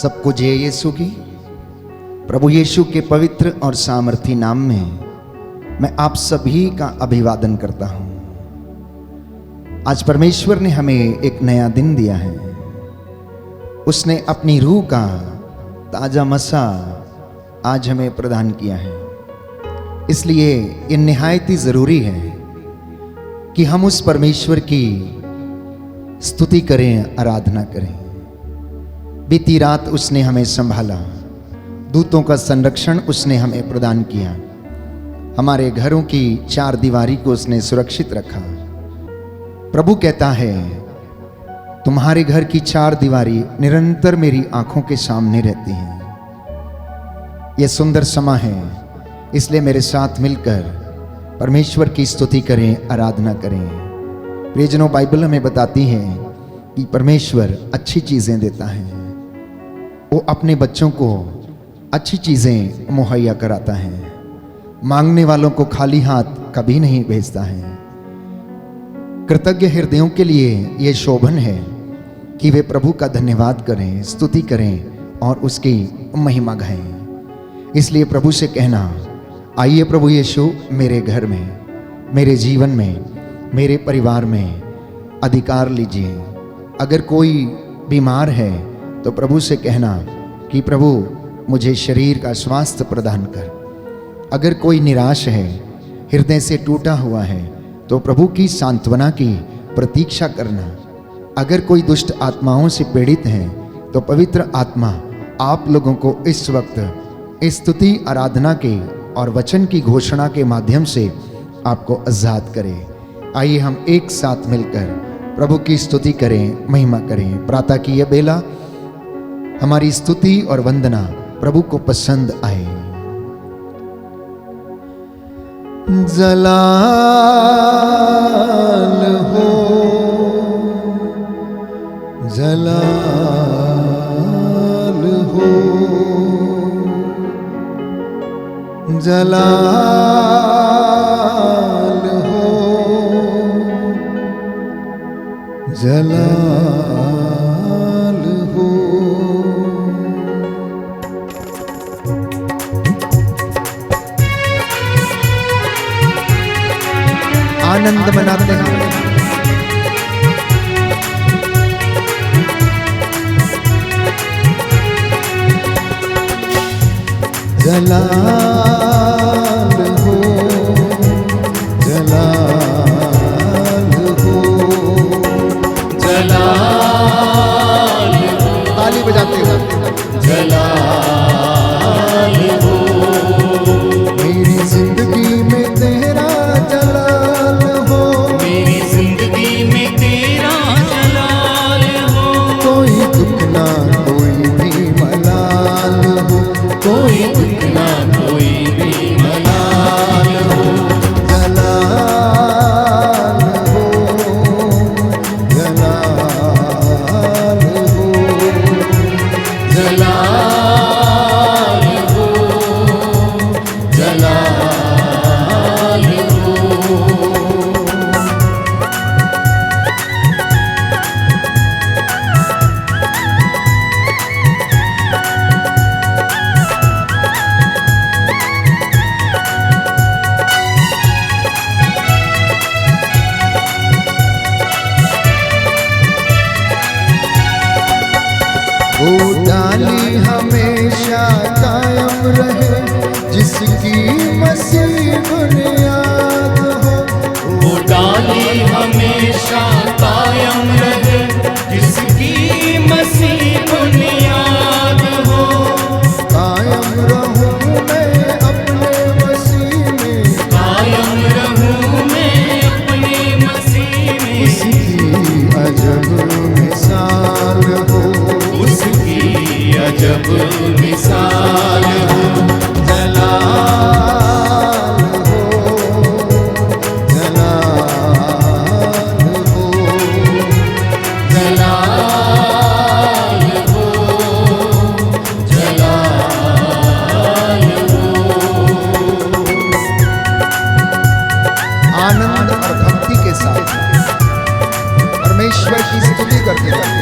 सबको जय यीशु की। प्रभु यीशु के पवित्र और सामर्थी नाम में मैं आप सभी का अभिवादन करता हूं। आज परमेश्वर ने हमें एक नया दिन दिया है। उसने अपनी रूह का ताजा मसा आज हमें प्रदान किया है। इसलिए ये निहायत ही जरूरी है कि हम उस परमेश्वर की स्तुति करें, आराधना करें। बीती रात उसने हमें संभाला, दूतों का संरक्षण उसने हमें प्रदान किया, हमारे घरों की चार दीवारी को उसने सुरक्षित रखा। प्रभु कहता है, तुम्हारे घर की चार दीवारी निरंतर मेरी आंखों के सामने रहती हैं। यह सुंदर समय है, इसलिए मेरे साथ मिलकर परमेश्वर की स्तुति करें, आराधना करें। प्रियजनों, बाइबल हमें बताती है कि परमेश्वर अच्छी चीजें देता है। वो अपने बच्चों को अच्छी चीजें मुहैया कराता है। मांगने वालों को खाली हाथ कभी नहीं भेजता है। कृतज्ञ हृदयों के लिए यह शोभन है कि वे प्रभु का धन्यवाद करें, स्तुति करें और उसकी महिमा गाएं। इसलिए प्रभु से कहना, आइए प्रभु यीशु मेरे घर में, मेरे जीवन में, मेरे परिवार में अधिकार लीजिए। अगर कोई बीमार है तो प्रभु से कहना कि प्रभु मुझे शरीर का स्वास्थ्य प्रदान कर। अगर कोई निराश है, हृदय से टूटा हुआ है, तो प्रभु की सांत्वना की प्रतीक्षा करना। अगर कोई दुष्ट आत्माओं से पीड़ित है तो पवित्र आत्मा आप लोगों को इस वक्त स्तुति, आराधना के और वचन की घोषणा के माध्यम से आपको आजाद करे। आइए हम एक साथ मिलकर प्रभु की स्तुति करें, महिमा करें। प्रातः की यह बेला हमारी स्तुति और वंदना प्रभु को पसंद आए। जलाल हो, जलाल हो, जलाल हो, जलाल हो। आनंद मनाते हैं। जलाल हो, जलाल हो, जलाल हो। ताली बजाते हो। जलाल हो, मेरी जिंदगी में तेरा जलाल हो, मेरी जिंदगी में तेरा जलाल हो। कोई दुख ना कोई भी मलाल हो, कोई दुख ना कोई भी मलाल हो। जलाल हो, जलाल हो, जलाल हो, जलाल हो। वो डाली हमेशा कायम रहे, जिसकी मसीह बुनियाद हो। वो डाली हमेशा कायम रहे, जिसकी मसीह बुनियाद हो। कायम रहूं मैं अपने मसीह में, कायम रहूं मैं अपने मसीह में। उसकी अजब मिसाल हो, उसकी अजब मिसाल हो। जलाल हो, जलाल हो, जलाल हो, जलाल हो। आनंद और भक्ति के साथ परमेश्वर की स्तुति करते करते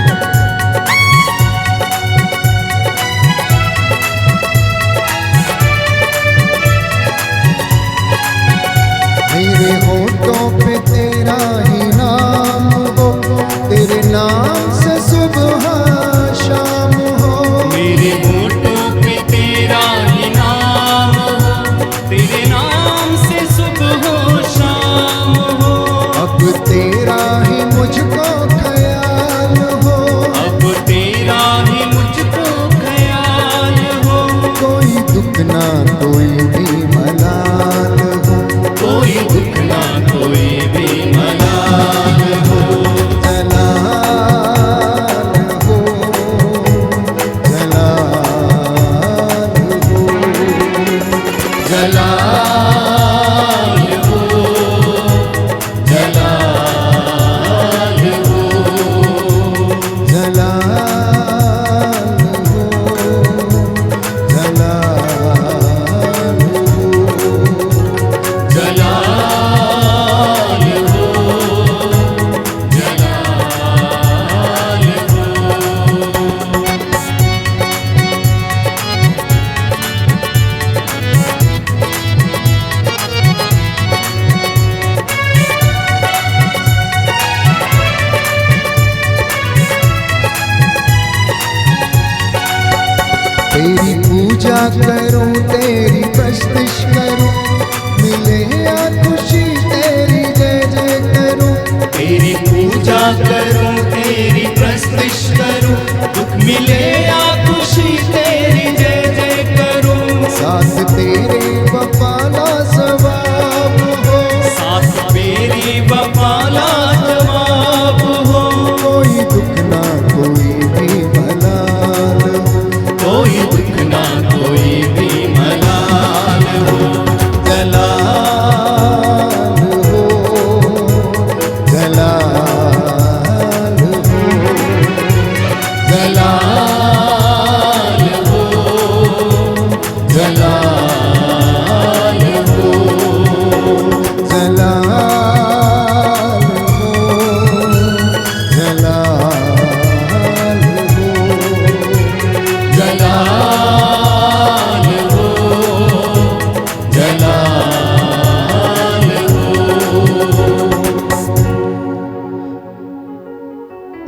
तेरी पूजा करूं, तेरी प्रस्तुति करूं, मिले या खुशी तेरी जय जय करूं। तेरी पूजा करूं, तेरी प्रस्तुति करूं, दुख मिले या खुशी तेरी जय जय करूं। साथ तेरे वफाला सवाब हो, साथ मेरी वफाला जवाब हो। कोई दुख ना कोई भी मलाल हो, कोई दुख ना कोई भी मलाल हो। जलाल हो, जलाल हो, जलाल हो, जलाल हो, जलाल हो, जलाल हो। जलाल हो, जलाल हो।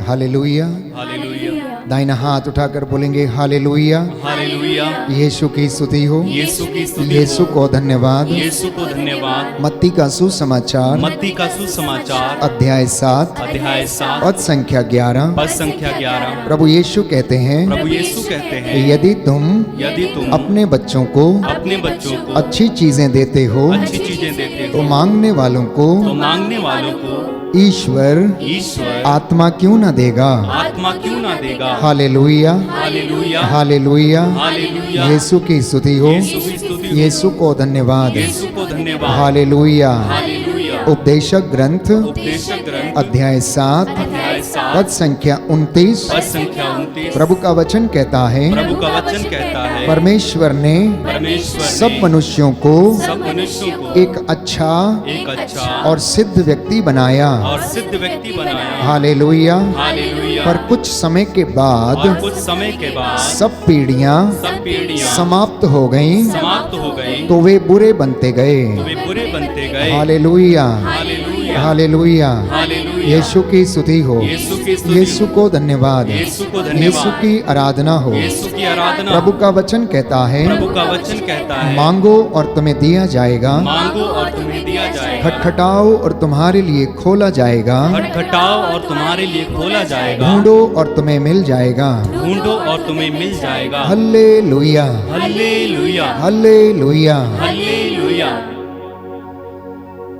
हालेलुया। हालेलुया, दाहिना हाथ उठाकर बोलेंगे हालेलुया। हालेलुया। यीशु की स्तुति हो, यीशु की स्तुति यीशु हो। को धन्यवाद। यीशु को धन्यवाद। मत्ती का सुसमाचार मत्ती का सुसमाचार अध्याय 7 अध्याय 7 पद संख्या 11। पद संख्या 11। प्रभु यीशु कहते हैं, प्रभु यीशु कहते हैं, यदि तुम यदि तुम अपने बच्चों को अपने बच्चों को अच्छी चीजें देते हो अच्छी चीजें देते तो हो मांगने वालों को तो मांगने वालों को ईश्वर ईश्वर आत्मा क्यों न देगा। आत्मा क्यों ना देगा। Hallelujah, hallelujah, hallelujah. हालेलुया। यीशु की स्तुति हो, यीशु की स्तुति हो। यीशु को धन्यवाद। यीशु को धन्यवाद। हालेलुया। हालेलुया। उपदेशक ग्रंथ उपदेशक ग्रंथ अध्याय 7 अध्याय 7 पद संख्या 29। पद संख्या 29। प्रभु का वचन कहता है, प्रभु का वचन कहता है, परमेश्वर ने परमेश्वर सब ने मनुष्यों को सब मनुष्यों को एक अच्छा एक अच्छा और सिद्ध व्यक्ति बनाया। और सिद्ध व्यक्ति बनाया। हालेलुया। हालेलुया। पर कुछ समय के और बाद कुछ समय के बाद सब पीढ़ियां सब पीढ़ियां समाप्त हो गईं, समाप्त हो गई तो वे बुरे बनते गए। तो वे बुरे बनते गए। Hallelujah, hallelujah, hallelujah. हालेलुया। यीशु की स्तुति हो, यीशु की स्तुति यीशु को धन्यवाद, यीशु को धन्यवाद। यीशु की आराधना हो। यीशु की आराधना। प्रभु का वचन कहता है, प्रभु का वचन कहता है, मांगो और तुम्हें दिया जाएगा, मांगो और तुम्हें दिया जाएगा। खटखटाओ और तुम्हारे लिए खोला जाएगा, खटखटाओ और तुम्हारे लिए खोला जाएगा। ढूंढो और तुम्हें मिल जाएगा। ढूंढो और तुम्हें मिल जाएगा। Hallelujah, hallelujah, hallelujah. हल्लेलुया।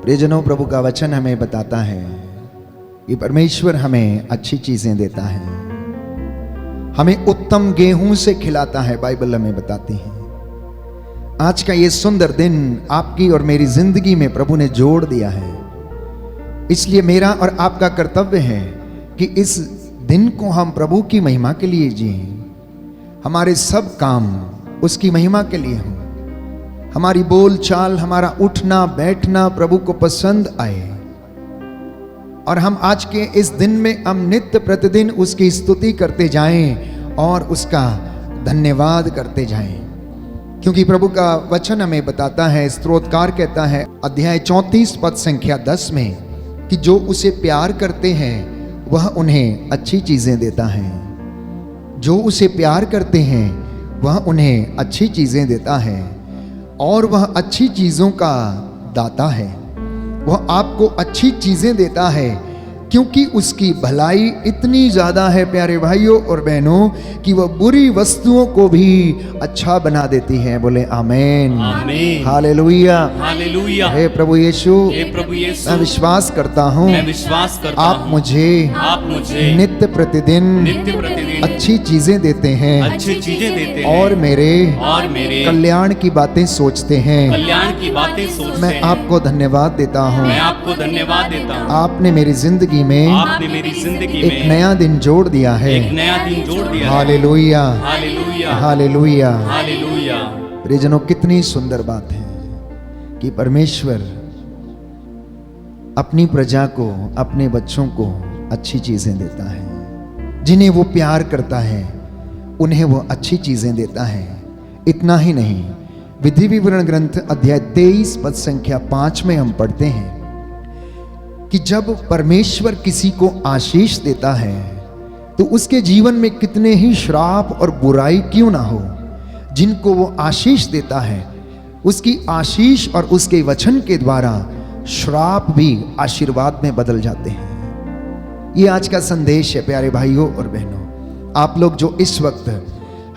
प्रियजनों, प्रभु का वचन हमें बताता है कि परमेश्वर हमें अच्छी चीजें देता है, हमें उत्तम गेहूं से खिलाता है। बाइबल हमें बताती है। आज का ये सुंदर दिन आपकी और मेरी जिंदगी में प्रभु ने जोड़ दिया है, इसलिए मेरा और आपका कर्तव्य है कि इस दिन को हम प्रभु की महिमा के लिए जिएं। हमारे सब काम उसकी महिमा के लिए हों, हमारी बोल चाल, हमारा उठना बैठना प्रभु को पसंद आए, और हम आज के इस दिन में हम नित्य प्रतिदिन उसकी स्तुति करते जाएं और उसका धन्यवाद करते जाएं। क्योंकि प्रभु का वचन हमें बताता है, स्तोत्रकार कहता है अध्याय 34 पद संख्या 10 में कि जो उसे प्यार करते हैं वह उन्हें अच्छी चीजें देता है। जो उसे प्यार करते हैं वह उन्हें अच्छी चीजें देता है, और वह अच्छी चीजों का दाता है। वह आपको अच्छी चीजें देता है क्योंकि उसकी भलाई इतनी ज्यादा है प्यारे भाइयों और बहनों कि वह बुरी वस्तुओं को भी अच्छा बना देती है। बोले आमीन, आमीन। Hallelujah, hallelujah. हे प्रभु यीशु, हे प्रभु यीशु, मैं विश्वास करता हूँ मैं विश्वास करता आप हूँ मुझे मुझे नित्य प्रतिदिन नित्य प्रतिदिन अच्छी चीजें देते हैं अच्छी चीजें देते हैं और मेरे कल्याण की बातें सोचते हैं। कल्याण की बातें सोचते मैं हैं। आपको धन्यवाद देता हूँ। मैं आपको धन्यवाद देता हूँ। आपने मेरी जिंदगी में आपने मेरी जिंदगी एक में नया दिन जोड़ दिया है। एक नया दिन जोड़ दिया है। Hallelujah, hallelujah, hallelujah. हालेलुया। प्रियजनों, कितनी सुंदर बात है कि परमेश्वर अपनी प्रजा को, अपने बच्चों को अच्छी चीजें देता है। जिन्हें वो प्यार करता है उन्हें वो अच्छी चीजें देता है। इतना ही नहीं, विधि विवरण ग्रंथ अध्याय 23 पद संख्या 5 में हम पढ़ते हैं कि जब परमेश्वर किसी को आशीष देता है तो उसके जीवन में कितने ही श्राप और बुराई क्यों ना हो, जिनको वो आशीष देता है, उसकी आशीष और उसके वचन के द्वारा श्राप भी आशीर्वाद में बदल जाते हैं। ये आज का संदेश है प्यारे भाइयों और बहनों। आप लोग जो इस वक्त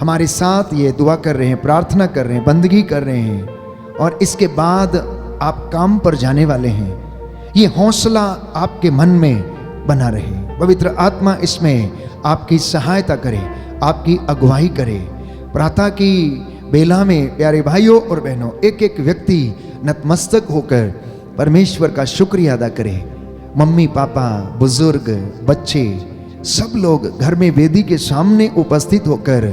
हमारे साथ ये दुआ कर रहे हैं, प्रार्थना कर रहे हैं, बंदगी कर रहे हैं और इसके बाद आप काम पर जाने वाले हैं, ये हौसला आपके मन में बना रहे। पवित्र आत्मा इसमें आपकी सहायता करे, आपकी अगुवाई करे। प्रातः की बेला में प्यारे भाइयों और बहनों एक एक व्यक्ति नतमस्तक होकर परमेश्वर का शुक्रिया अदा करे। मम्मी पापा, बुजुर्ग, बच्चे, सब लोग घर में वेदी के सामने उपस्थित होकर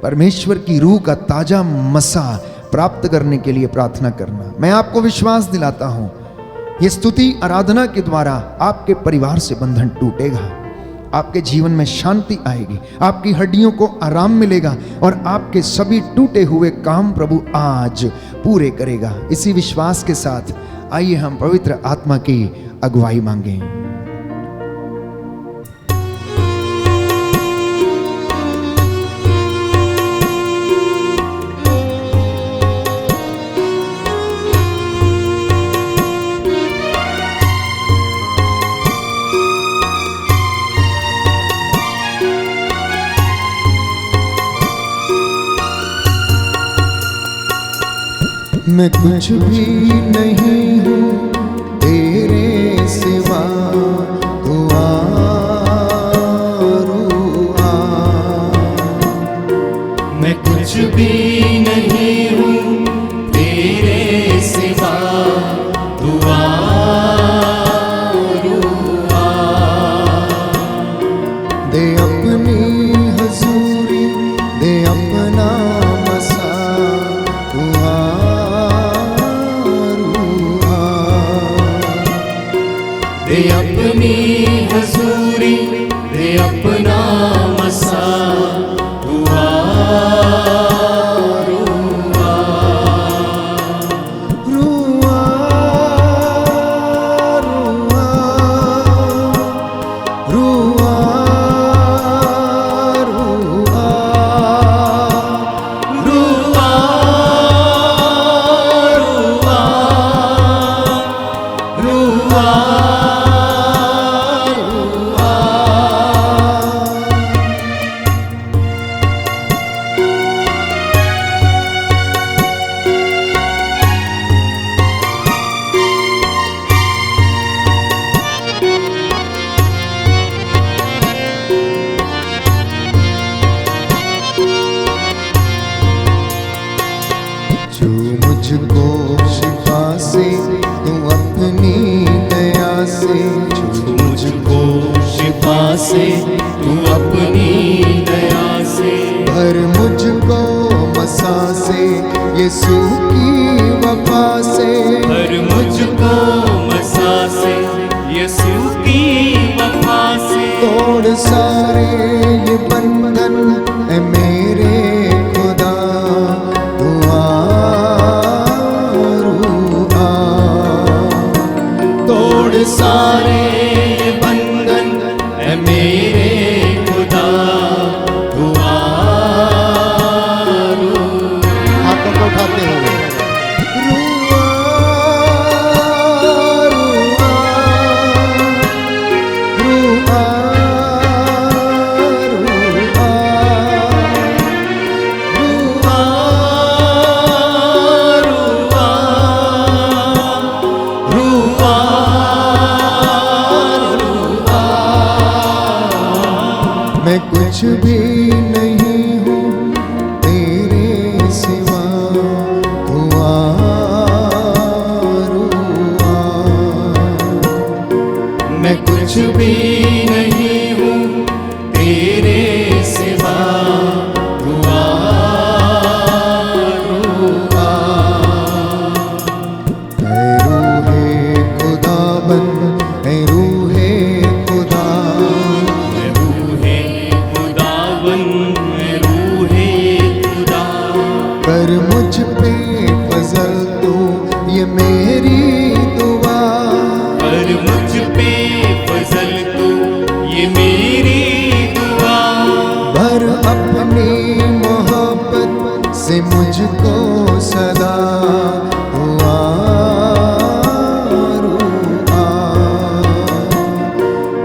परमेश्वर की रूह का ताजा मसा प्राप्त करने के लिए प्रार्थना करना। मैं आपको विश्वास दिलाता हूं, ये स्तुति आराधना के द्वारा आपके परिवार से बंधन टूटेगा, आपके जीवन में शांति आएगी, आपकी हड्डियों को आराम मिलेगा और आपके सभी टूटे हुए काम प्रभु आज पूरे करेगा। इसी विश्वास के साथ आइए हम पवित्र आत्मा की अगुवाई मांगें। मैं कुछ भी नहीं हूँ तेरे सिवा, तू आ। मैं कुछ भी नहीं हूँ तेरे सिवा, तू आ। दे अपनी हजूरी, दे अपना मसा, तू आ। दे अपनी हजूरी, दे अपना मसा, तू आ। मुझको शिफा से तू अपनी दया से, मुझको शिफा से तू अपनी दया से, भर मुझको मसा से यीशु की वफा से, भर मुझको मसा से यीशु की वफा से। तोड़ सारे ये बंधन ऐ मेरे खुदा, तू तोड़ सारे ये बंधन है मेरे खुदा, तू आ। हाथों को उठाते हुए मैं कुछ भी नहीं हूँ तेरे सिवा, तू आ। मैं कुछ भी नहीं हूँ तेरे सिवा, तू आ। ऐ रूहे खुदाबंद, ऐ रूहे खुदा, कर मुझ पे फजल तू ये मेरी दुआ, कर मुझ पे फजल तू ये मेरी दुआ। भर अपनी मोहब्बत से मुझको सदा हुआ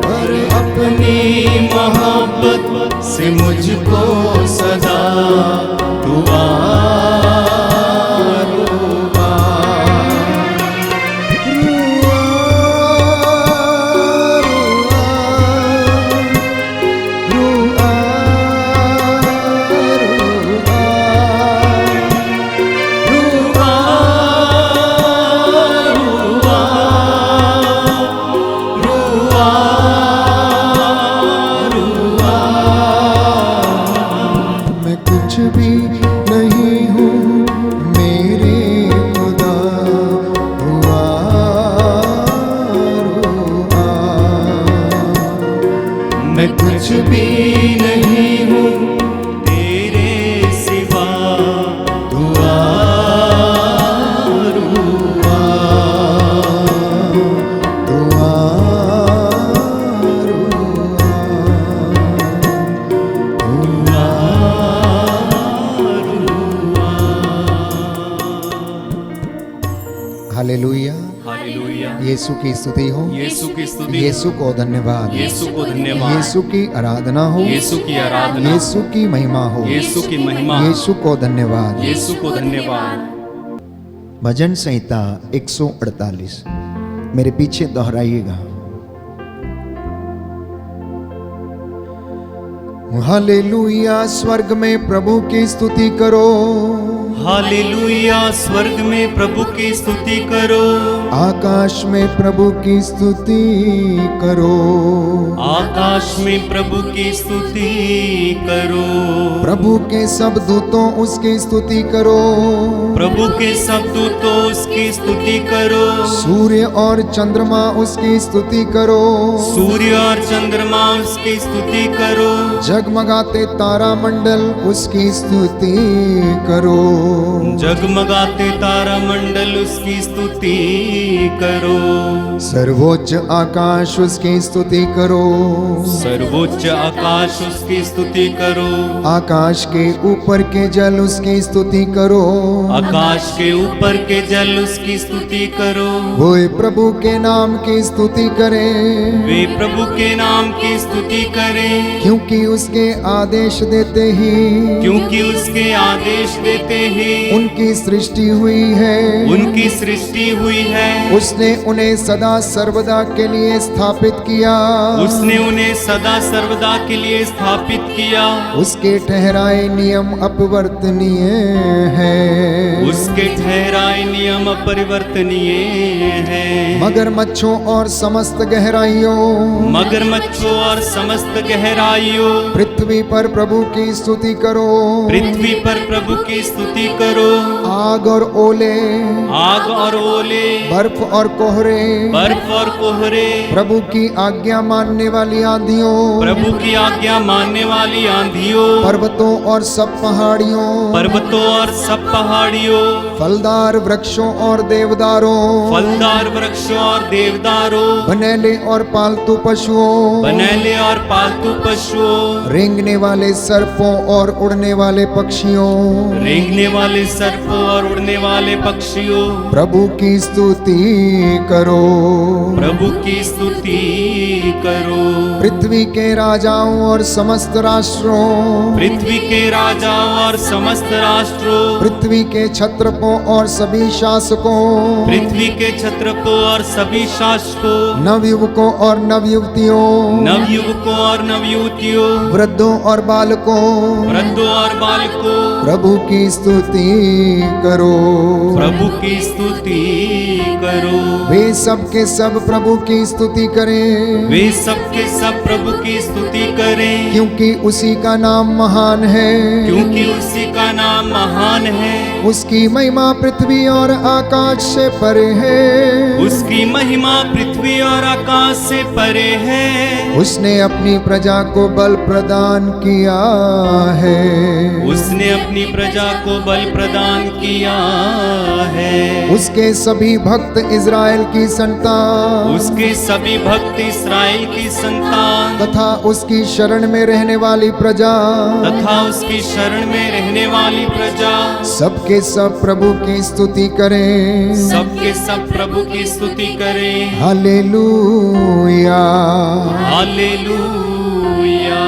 और अपनी मोहब्बत से मुझको सदा दुआ मैं कुछ भी नहीं हूँ तेरे सिवा दुआ रुआ दुआ हालेलुया। हालेलुया। यीशु की स्तुति हो, यीशु की स्तुति, यीशु को धन्यवाद, यीशु को धन्यवाद, यीशु की आराधना हो, यीशु की आराधना, यीशु की महिमा हो, यीशु की महिमा, यीशु को धन्यवाद। यीशु को धन्यवाद। भजन संहिता 148 मेरे पीछे दोहराइएगा। हालेलुया। स्वर्ग में प्रभु की स्तुति करो, हालेलुया। स्वर्ग में प्रभु की स्तुति करो, आकाश में प्रभु की स्तुति करो, आकाश में प्रभु की स्तुति करो, प्रभु के सब दूतों उसकी स्तुति करो, प्रभु के सब दूतों उसकी स्तुति करो, सूर्य और चंद्रमा उसकी स्तुति करो, सूर्य और चंद्रमा उसकी स्तुति करो, जगमगाते तारा मंडल उसकी स्तुति करो, जगमगाते तारा मंडल उसकी स्तुति करो, सर्वोच्च आकाश उसकी स्तुति करो, सर्वोच्च आकाश उसकी स्तुति करो, आकाश के ऊपर के जल उसकी स्तुति करो, आकाश के ऊपर के जल उसकी स्तुति करो, वो प्रभु के नाम की स्तुति करे, वे प्रभु के नाम की स्तुति करें, क्योंकि उसके आदेश देते ही, क्योंकि उसके आदेश देते ही उनकी सृष्टि हुई है, उनकी सृष्टि हुई है, उसने उन्हें सदा सर्वदा के लिए स्थापित किया, उसने उन्हें सदा सर्वदा के लिए स्थापित किया, उसके ठहराए नियम अपवर्तनीय है, उसके ठहराए नियम अपरिवर्तनीय है, मगरमच्छों और समस्त गहराइयों, मगरमच्छों और समस्त गहराइयों, पृथ्वी पर प्रभु की स्तुति करो, पृथ्वी पर प्रभु की स्तुति करो, आग और ओले, आग और ओले, बर्फ और कोहरे, बर्फ और कोहरे, प्रभु की आज्ञा मानने वाली आंधियों, प्रभु की आज्ञा मानने वाली आंधियों, पर्वतों और सब पहाड़ियों, पर्वतों और सब पहाड़ियों, फलदार वृक्षों और देवदारों, फलदार वृक्षों और देवदारों, बनेले और पालतू पशुओं, बनेले और पालतू पशुओं, रेंगने वाले सर्पों और उड़ने वाले पक्षियों, रेंगने वाले सर्पों और उड़ने वाले पक्षियों, प्रभु की स्तुति करो, प्रभु की स्तुति करो, पृथ्वी के राजाओं और समस्त राष्ट्रों, पृथ्वी के राजा और समस्त राष्ट्रों, पृथ्वी के छत्रपों और सभी शासकों, पृथ्वी के छत्रपों और सभी शासकों, नवयुवकों और नवयुवतियों, नवयुवकों और नवयुवतियों, वृद्धों और बालकों, वृद्धों और बालकों, प्रभु की स्तुति करो, प्रभु की स्तुति करो, वे सब के सब प्रभु की स्तुति करें, वे सब के सब प्रभु की स्तुति करें, क्योंकि उसी का नाम महान है, क्योंकि उसी का नाम महान है, उसकी महिमा पृथ्वी और आकाश से परे है, उसकी महिमा पृथ्वी और आकाश से परे है, उसने अपनी प्रजा को को बल प्रदान किया है। उसने अपनी प्रजा को बल प्रदान किया है। उसके सभी भक्त इज़राइल की संतान, उसके सभी भक्त इस्राएल की संतान तथा उसकी शरण में रहने वाली प्रजा, तथा उसकी शरण में रहने वाली प्रजा सबके सब प्रभु की स्तुति करें। सबके सब प्रभु की स्तुति करें। Hallelujah, hallelujah,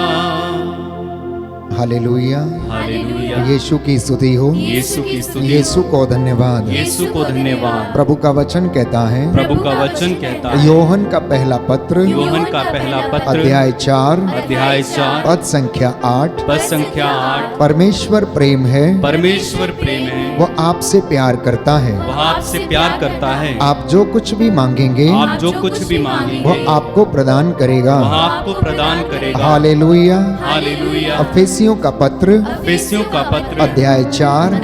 hallelujah. हालेलुया। यीशु की स्तुति हो, यीशु की स्तुति। यीशु को धन्यवाद। यीशु को धन्यवाद। प्रभु का वचन कहता है, प्रभु का वचन कहता है, योहन का पहला पत्र, योहन का पहला पत्र, अध्याय 4, अध्याय 4, पद संख्या 8, पद संख्या 8। परमेश्वर प्रेम है, परमेश्वर प्रेम है, वह आपसे प्यार करता है। वह आपसे प्यार करता है। आप जो कुछ भी मांगेंगे, आप जो कुछ भी मांगेंगे, वह आपको प्रदान करेगा। वह आपको प्रदान करेगा। हालेलुया। हालेलुया। अफेसियों का पत्र, एफेसियों का पत्र, अध्याय 4,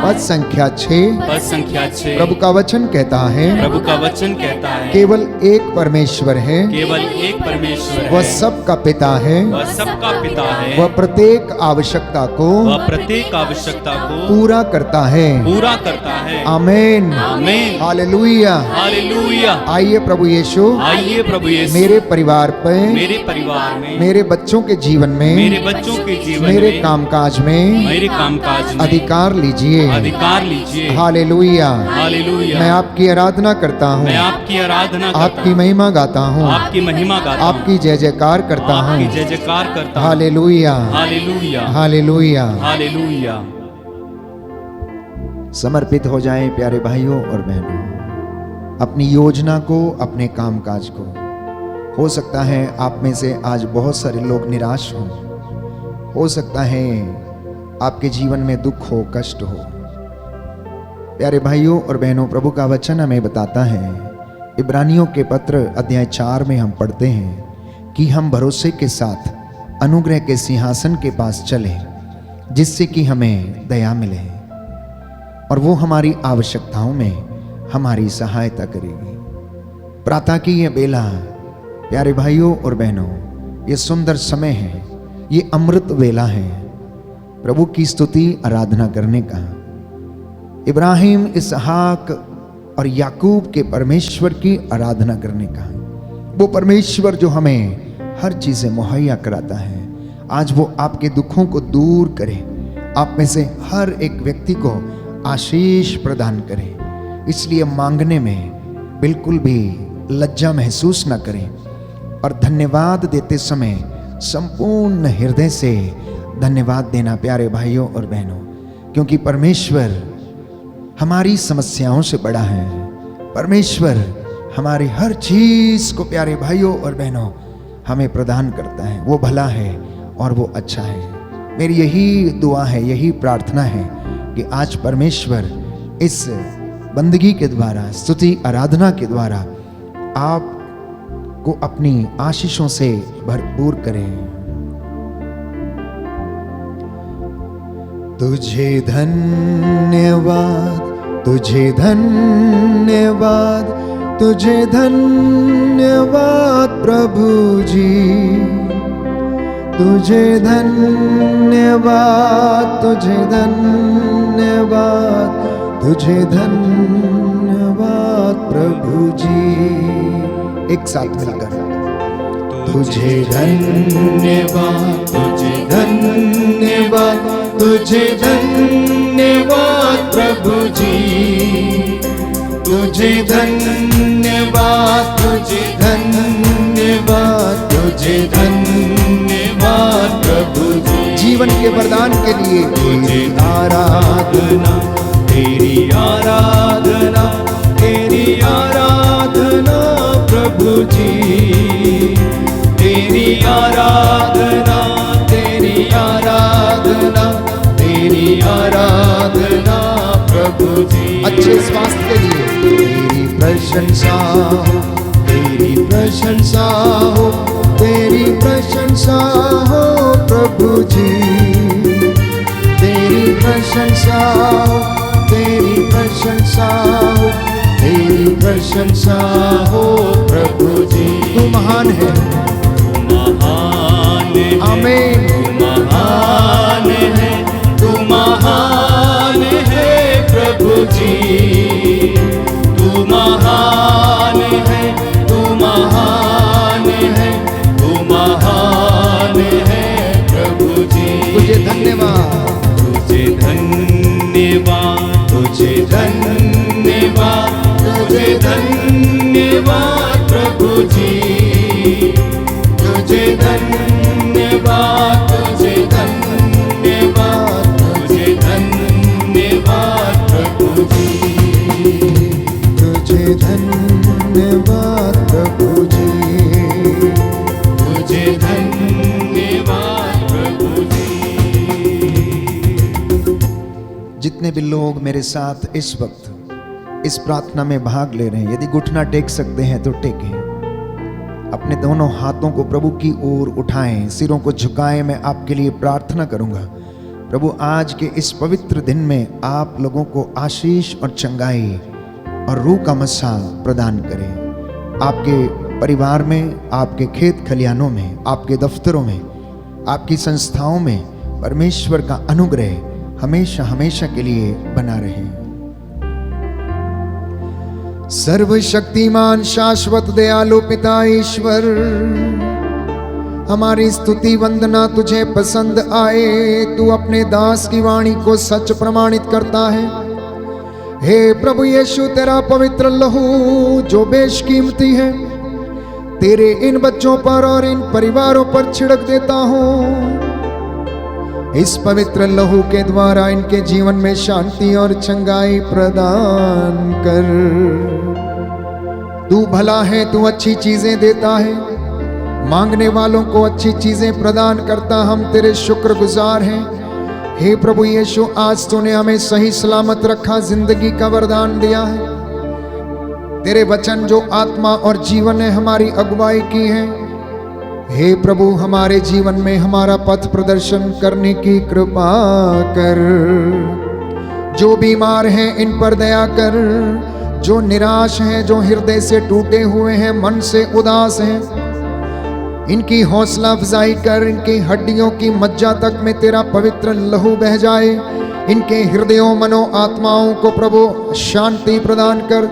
पद संख्या 6, पद संख्या 6। प्रभु का वचन कहता है, प्रभु का वचन कहता है, केवल एक परमेश्वर है, केवल एक परमेश्वर वह है, सबका पिता है, वह सबका पिता है, वह प्रत्येक आवश्यकता को वह प्रत्येक आवश्यकता को पूरा करता है। पूरा करता है। आमीन, आमीन। हालेलुया। हालेलुया। आइए प्रभु यीशु आइए प्रभु यीशु मेरे परिवार पे, मेरे परिवार में, मेरे बच्चों के जीवन में, मेरे बच्चों के जीवन मेरे में, कामकाज में मेरे कामकाज में अधिकार लीजिए। अधिकार लीजिए। हालेलुया। हालेलुया। मैं आपकी आराधना करता हूँ, मैं आपकी आराधना करता आपकी हूँ, महिमा गाता हूँ, आपकी महिमा गाता हूँ, आपकी जय जयकार करता आपकी हूँ। जय जयकार करता हूँ। Hallelujah, hallelujah. हालेलुया। हालेलुया। समर्पित हो जाएं प्यारे भाइयों और बहनों, अपनी योजना को, अपने कामकाज को। हो सकता है आप में से आज बहुत सारे लोग निराश हों, हो सकता है आपके जीवन में दुख हो, कष्ट हो। प्यारे भाइयों और बहनों, प्रभु का वचन हमें बताता है, इब्रानियों के पत्र अध्याय 4 में हम पढ़ते हैं कि हम भरोसे के साथ अनुग्रह के सिंहासन के पास चले, जिससे कि हमें दया मिले और वो हमारी आवश्यकताओं में हमारी सहायता करेगी। प्रातः की ये बेला, प्यारे भाइयों और बहनों, ये सुंदर समय है, ये अमृत वेला है प्रभु की स्तुति आराधना करने का। इब्राहिम, इसहाक और याकूब के परमेश्वर की आराधना करने का। वो परमेश्वर जो हमें हर चीजें मुहैया कराता है, आज वो आपके दुखों को दूर करे, आप में से हर एक व्यक्ति को आशीष प्रदान करे। इसलिए मांगने में बिल्कुल भी लज्जा महसूस ना करें और धन्यवाद देते समय संपूर्ण हृदय से धन्यवाद देना प्यारे भाइयों और बहनों, क्योंकि परमेश्वर हमारी समस्याओं से बड़ा है। परमेश्वर हमारी हर चीज को प्यारे भाइयों और बहनों हमें प्रदान करता है। वो भला है और वो अच्छा है। मेरी यही दुआ है, यही प्रार्थना है कि आज परमेश्वर इस बंदगी के द्वारा, स्तुति आराधना के द्वारा आप को अपनी आशीषों से भरपूर करें। तुझे धन्यवाद, तुझे धन्यवाद, तुझे धन्यवाद प्रभु जी, तुझे धन्यवाद, तुझे धन्यवाद, तुझे धन्यवाद प्रभु जी। एक साथ मिलकर, तुझे धन्यवाद, तुझे धन्यवाद, तुझे धन्यवाद प्रभु जी, तुझे धन्यवाद, तुझे धन्यवाद, तुझे धन्यवाद प्रभु जी। जीवन के वरदान के लिए तेरी आराधना, तेरी आराधना, तेरी आराधना प्रभु जी, तेरी आराधना, तेरी आराधना, तेरी आराधना प्रभु जी। अच्छे स्वास्थ्य के लिए तेरी प्रशंसा हो, तेरी प्रशंसा हो, तेरी प्रशंसा हो प्रभु जी, तेरी प्रशंसा हो, तेरी प्रशंसा हो, तेरी प्रशंसा हो प्रभु जी। तू महान है, महान आमीन। तू महान है, तू महान है प्रभु जी। तू महान है, तू महान है, तू महान है प्रभु जी। तुझे धन्यवाद, तुझे धन्यवाद, तुझे धन्यवाद, तुझे धन्यवाद प्रभु जी। तुझे धन्यवाद, तुझे धन्यवाद, तुझे धन्यवाद प्रभु जी। तुझे धन्यवाद प्रभु जी। तुझे धन्यवाद प्रभु जी। जितने भी लोग मेरे साथ इस वक्त इस प्रार्थना में भाग ले रहे हैं, यदि घुटना टेक सकते हैं तो टेकें। अपने दोनों हाथों को प्रभु की ओर उठाएं, सिरों को झुकाएं। मैं आपके लिए प्रार्थना करूंगा। प्रभु आज के इस पवित्र दिन में आप लोगों को आशीष और चंगाई और रूह का मसा प्रदान करें। आपके परिवार में, आपके खेत खलिहानों में, आपके दफ्तरों में, आपकी संस्थाओं में परमेश्वर का अनुग्रह हमेशा हमेशा के लिए बना रहे। सर्वशक्तिमान शाश्वत दयालु पिता ईश्वर, हमारी स्तुति वंदना तुझे पसंद आए। तू अपने दास की वाणी को सच प्रमाणित करता है। हे प्रभु यीशु, तेरा पवित्र लहू जो बेशकीमती है, तेरे इन बच्चों पर और इन परिवारों पर छिड़क देता हूँ। इस पवित्र लहू के द्वारा इनके जीवन में शांति और चंगाई प्रदान कर। तू भला है, तू अच्छी चीजें देता है, मांगने वालों को अच्छी चीजें प्रदान करता। हम तेरे शुक्रगुजार हैं। हे प्रभु यीशु, आज तूने हमें सही सलामत रखा, जिंदगी का वरदान दिया है। तेरे वचन जो आत्मा और जीवन है, हमारी अगुवाई की है। हे प्रभु, हमारे जीवन में हमारा पथ प्रदर्शन करने की कृपा कर। जो बीमार हैं इन पर दया कर, जो निराश हैं, जो हृदय से टूटे हुए हैं, मन से उदास हैं, इनकी हौसला अफजाई कर। इनकी हड्डियों की मज्जा तक में तेरा पवित्र लहू बह जाए। इनके हृदयों, मनो, आत्माओं को प्रभु शांति प्रदान कर।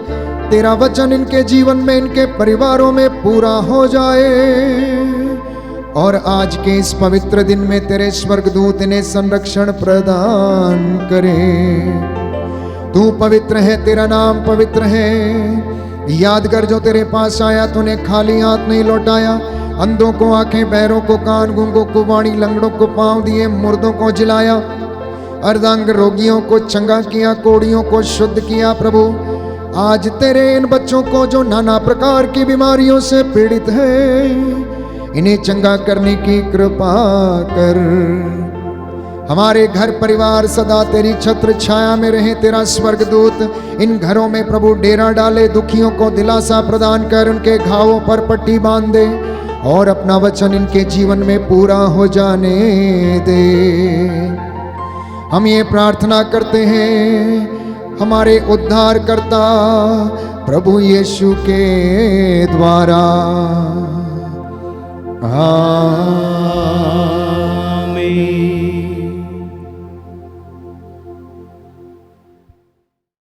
तेरा वचन इनके जीवन में, इनके परिवारों में पूरा हो जाए। और आज के इस पवित्र दिन में तेरे स्वर्गदूत इन्हें संरक्षण प्रदान करें। तू पवित्र है, तेरा नाम पवित्र है। याद कर, जो तेरे पास आया तूने खाली हाथ नहीं लौटाया। अंधों को आंखें, बहरों को कान, गूंगों को वाणी, लंगड़ों को पांव दिए, मुर्दों को जिलाया, अर्धांग रोगियों को चंगा किया, कोड़ियों को शुद्ध किया। प्रभु, आज तेरे इन बच्चों को जो नाना प्रकार की बीमारियों से पीड़ित है, इन्हें चंगा करने की कृपा कर। हमारे घर परिवार सदा तेरी छत्र छाया में रहे। तेरा स्वर्गदूत इन घरों में प्रभु डेरा डाले। दुखियों को दिलासा प्रदान कर, उनके घावों पर पट्टी बांध दे और अपना वचन इनके जीवन में पूरा हो जाने दे। हम ये प्रार्थना करते हैं हमारे उद्धारकर्ता प्रभु यीशु के द्वारा। आमीन।